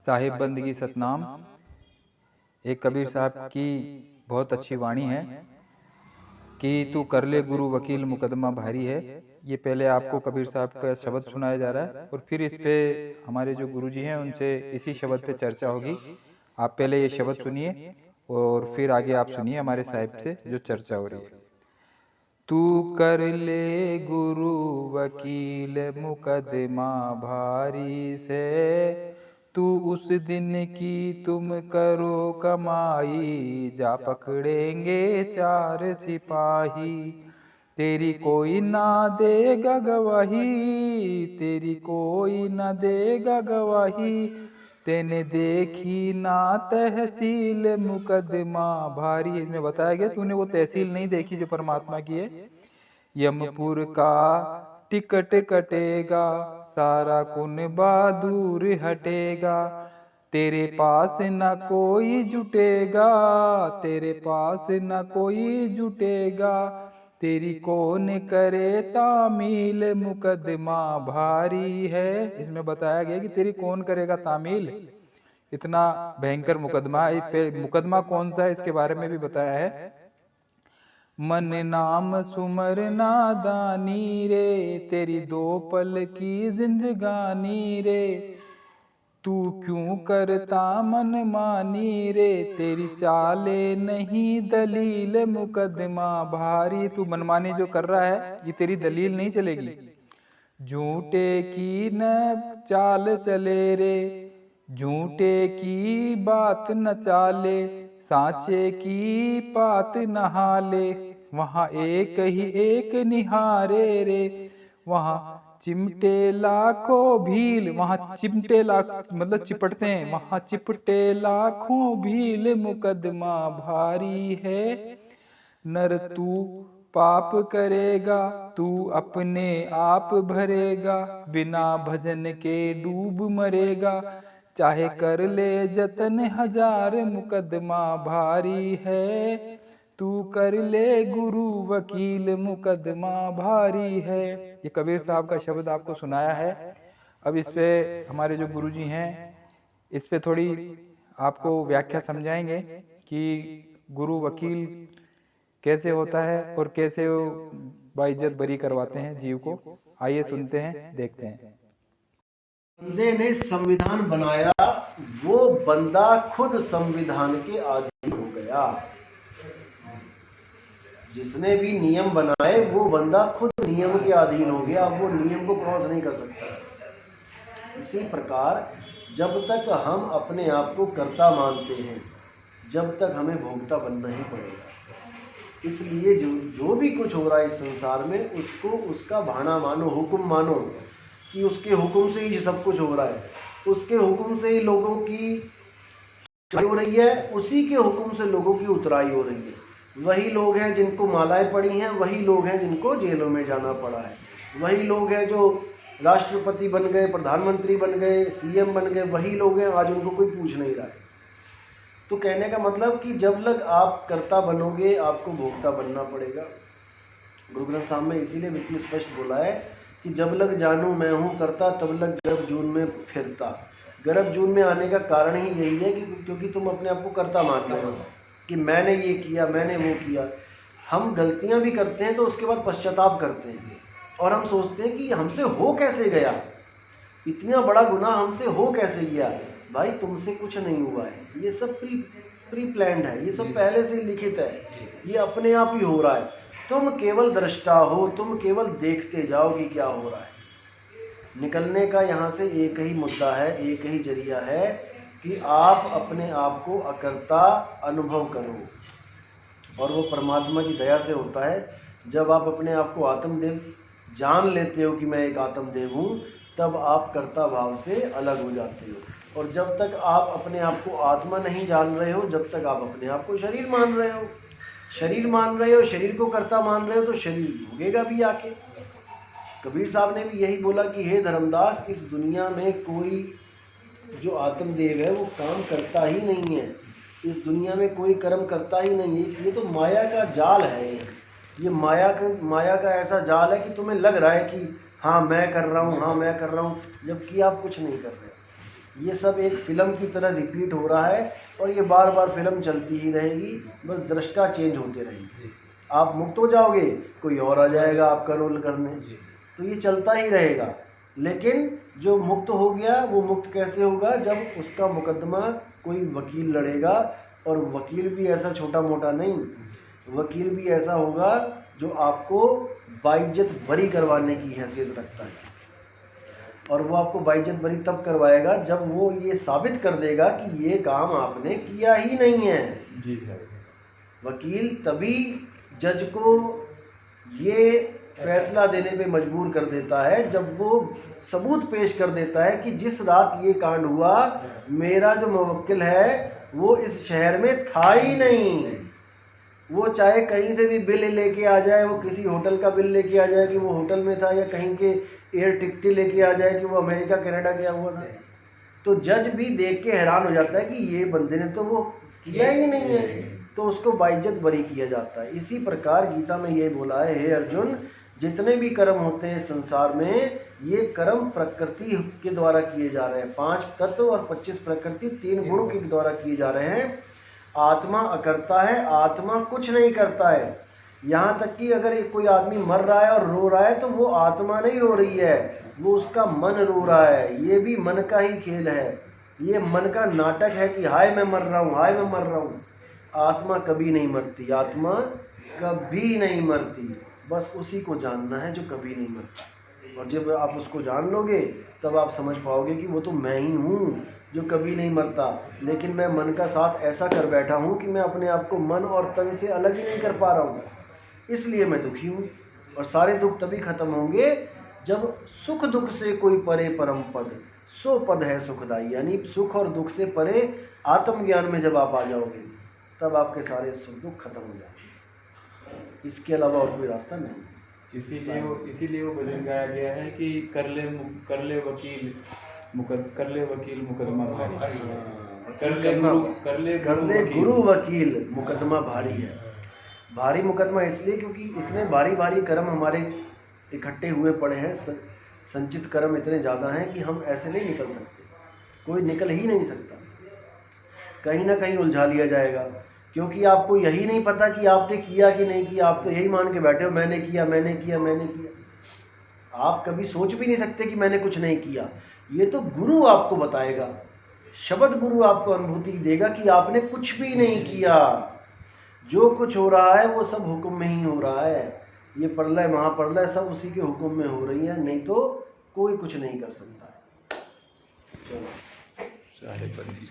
साहिब बंदगी सतनाम। एक कबीर साहब की बहुत अच्छी वाणी है कि तू कर ले गुरु वकील मुकदमा भारी है। ये पहले आपको कबीर साहब का शब्द सुनाया जा रहा है और फिर इस पे हमारे जो गुरुजी हैं उनसे इसी शब्द पे चर्चा होगी। आप पहले ये शब्द सुनिए और फिर आगे आप सुनिए हमारे साहिब से जो चर्चा हो रही है। तू कर ले गुरु वकील मुकदमा भारी से, तू उस दिन की तुम करो कमाई, जा पकड़ेंगे 4 सिपाही। तेरी कोई ना देगा गवाही, तेरी कोई ना देगा गवाही, तेने देखी ना तहसील मुकदमा भारी। इसमें बताया गया तूने वो तहसील नहीं देखी जो परमात्मा की है। यमपुर का टिकट कटेगा, सारा कुन बहादुर हटेगा, तेरे पास न कोई जुटेगा, तेरे पास न कोई जुटेगा, तेरी कौन करे तामील मुकदमा भारी है। इसमें बताया गया कि तेरी कौन करेगा तामील, इतना भयंकर मुकदमा है। मुकदमा कौन सा है इसके बारे में भी बताया है। मन नाम सुमर नादानी रे, तेरी 2 पल की जिंदगानी रे, तू क्यों करता मन मानी रे, तेरी चाले नहीं दलील मुकदमा भारी। तू मनमानी जो कर रहा है ये तेरी दलील नहीं चलेगी। झूठे की न चाल चले रे, झूठे की बात न चाले, सांचे की बात नहाले, वहाँ एक ही एक निहारे रे, वहाँ चिमटे लाखों भील, वहाँ चिमटे लाख मतलब चिपटते हैं, वहाँ चिपटे लाखों भील मुकदमा भारी है। नर तू पाप करेगा, तू अपने आप भरेगा, बिना भजन के डूब मरेगा, चाहे कर ले जतन 1000 मुकदमा भारी है, तू कर ले गुरु वकील मुकदमा भारी है। ये कबीर साहब का शब्द आपको सुनाया है। अब इस पे हमारे जो गुरुजी हैं इस पे थोड़ी आपको व्याख्या समझाएंगे कि गुरु वकील कैसे होता है और कैसे वो बाइज्जत बरी करवाते हैं जीव को। आइए सुनते हैं, देखते हैं। बंदे ने संविधान बनाया, वो बंदा खुद संविधान के अधीन हो गया। जिसने भी नियम बनाए वो बंदा खुद नियम के अधीन हो गया, वो नियम को क्रॉस नहीं कर सकता। इसी प्रकार जब तक हम अपने आप को कर्ता मानते हैं, जब तक हमें भोक्ता बनना ही पड़ेगा। इसलिए जो भी कुछ हो रहा है इस संसार में, उसको उसका भाना मानो, हुक्म मानो कि उसके हुक्म से ही सब कुछ हो रहा है। उसके हुक्म से ही लोगों की हो रही है, उसी के हुक्म से लोगों की उतराई हो रही है। वही लोग हैं जिनको मालाएं पड़ी हैं, वही लोग हैं जिनको जेलों में जाना पड़ा है, वही लोग हैं जो राष्ट्रपति बन गए, प्रधानमंत्री बन गए, सीएम बन गए, वही लोग हैं आज उनको कोई पूछ नहीं रहा है। तो कहने का मतलब कि जब लग आप कर्ता बनोगे आपको भोक्ता बनना पड़ेगा। गुरु ग्रंथ साहब में इसीलिए बिल्कुल स्पष्ट बोला है कि जब लग जानू मैं हूँ करता, तब लग गर्भ जून में फिरता। गर्भ जून में आने का कारण ही यही है कि क्योंकि तुम अपने आप को कर्ता मान रहे हो कि मैंने ये किया, मैंने वो किया। हम गलतियां भी करते हैं तो उसके बाद पश्चाताप करते हैं और हम सोचते हैं कि हमसे हो कैसे गया, इतना बड़ा गुनाह हमसे हो कैसे गया। भाई तुमसे कुछ नहीं हुआ है, ये सब प्री प्लान्ड है, ये सब पहले से लिखित है, ये अपने आप ही हो रहा है। तुम केवल दृष्टा हो, तुम केवल देखते जाओ कि क्या हो रहा है। निकलने का यहाँ से एक ही मुद्दा है, एक ही जरिया है कि आप अपने आप को अकर्ता अनुभव करो। और वो परमात्मा की दया से होता है। जब आप अपने आप को आत्मदेव जान लेते हो कि मैं एक आत्मदेव हूँ, तब आप कर्ता भाव से अलग हो जाते हो। और जब तक आप अपने आप को आत्मा नहीं जान रहे हो, जब तक आप अपने आप को शरीर मान रहे हो, शरीर मान रहे हो, शरीर को कर्ता मान रहे हो, तो शरीर भोगेगा भी आके। कबीर साहब ने भी यही बोला कि हे धर्मदास, इस दुनिया में कोई जो आत्मदेव है वो काम करता ही नहीं है, इस दुनिया में कोई कर्म करता ही नहीं है। ये तो माया का जाल है, ये माया का ऐसा जाल है कि तुम्हें लग रहा है कि हाँ मैं कर रहा हूँ, हाँ मैं कर रहा हूँ, जबकि आप कुछ नहीं कर रहे। ये सब एक फिल्म की तरह रिपीट हो रहा है और ये बार बार फिल्म चलती ही रहेगी, बस दृष्टा चेंज होते रहेंगे। आप मुक्त हो जाओगे, कोई और आ जाएगा आपका रोल करने, तो ये चलता ही रहेगा। लेकिन जो मुक्त हो गया वो मुक्त कैसे होगा? जब उसका मुकदमा कोई वकील लड़ेगा, और वकील भी ऐसा छोटा मोटा नहीं, वकील भी ऐसा होगा जो आपको बाइज्जत बरी करवाने की हैसियत रखता है। और वो आपको बाइज्जत बरी तब करवाएगा जब वो ये साबित कर देगा कि ये काम आपने किया ही नहीं है। जी सर। वकील तभी जज को ये फैसला देने पे मजबूर कर देता है जब वो सबूत पेश कर देता है कि जिस रात ये कांड हुआ, मेरा जो मुवक्किल है वो इस शहर में था ही नहीं। वो चाहे कहीं से भी बिल लेके आ जाए, वो किसी होटल का बिल लेके आ जाए कि वो होटल में था, या कहीं के एयर टिकट लेके आ जाए कि वो अमेरिका कनाडा गया हुआ था, तो जज भी देख के हैरान हो जाता है कि ये बंदे ने तो वो किया ही नहीं है, तो उसको बाइज्जत बरी किया जाता है। इसी प्रकार गीता में ये बोला है, हे अर्जुन, जितने भी कर्म होते हैं संसार में, ये कर्म प्रकृति के द्वारा किए जा रहे हैं। 5 तत्व और 25 प्रकृति, 3 गुण के द्वारा किए जा रहे हैं। आत्मा अकर्ता है, आत्मा कुछ नहीं करता है। यहाँ तक कि अगर कोई आदमी मर रहा है और रो रहा है तो वो आत्मा नहीं रो रही है, वो उसका मन रो रहा है। ये भी मन का ही खेल है, ये मन का नाटक है कि हाय मैं मर रहा हूँ, हाय मैं मर रहा हूँ। आत्मा कभी नहीं मरती, आत्मा कभी नहीं मरती। बस उसी को जानना है जो कभी नहीं मरता। और जब आप उसको जान लोगे तब आप समझ पाओगे कि वो तो मैं ही हूँ जो कभी नहीं मरता। लेकिन मैं मन का साथ ऐसा कर बैठा हूँ कि मैं अपने आप को मन और तन से अलग ही नहीं कर पा रहा हूँ, इसलिए मैं दुखी हूँ। और सारे दुख तभी खत्म होंगे जब सुख दुख से कोई परे परम पद, सो पद है सुखदाई। यानी सुख और दुख से परे आत्मज्ञान में जब आप आ जाओगे तब आपके सारे सुख दुख खत्म हो जाएंगे। इसके अलावा और कोई रास्ता नहीं। इसीलिए वो भजन गाया गया है कि कर ले वकील मुकदमा भारी, कर ले गुरु वकील मुकदमा भारी है। भारी मुकदमा इसलिए क्योंकि इतने भारी भारी कर्म हमारे इकट्ठे हुए पड़े हैं, संचित कर्म इतने ज़्यादा हैं कि हम ऐसे नहीं निकल सकते, कोई निकल ही नहीं सकता। कहीं ना कहीं उलझा लिया जाएगा, क्योंकि आपको यही नहीं पता कि आपने किया कि नहीं किया। आप तो यही मान के बैठे हो, मैंने किया मैंने किया मैंने किया। आप कभी सोच भी नहीं सकते कि मैंने कुछ नहीं किया। ये तो गुरु आपको बताएगा, शब्द गुरु आपको अनुभूति देगा कि आपने कुछ भी नहीं किया। जो कुछ हो रहा है वो सब हुक्म में ही हो रहा है। ये प्रलय महाप्रलय सब उसी के हुक्म में हो रही है, नहीं तो कोई कुछ नहीं कर सकता है। चलो सारे बंदी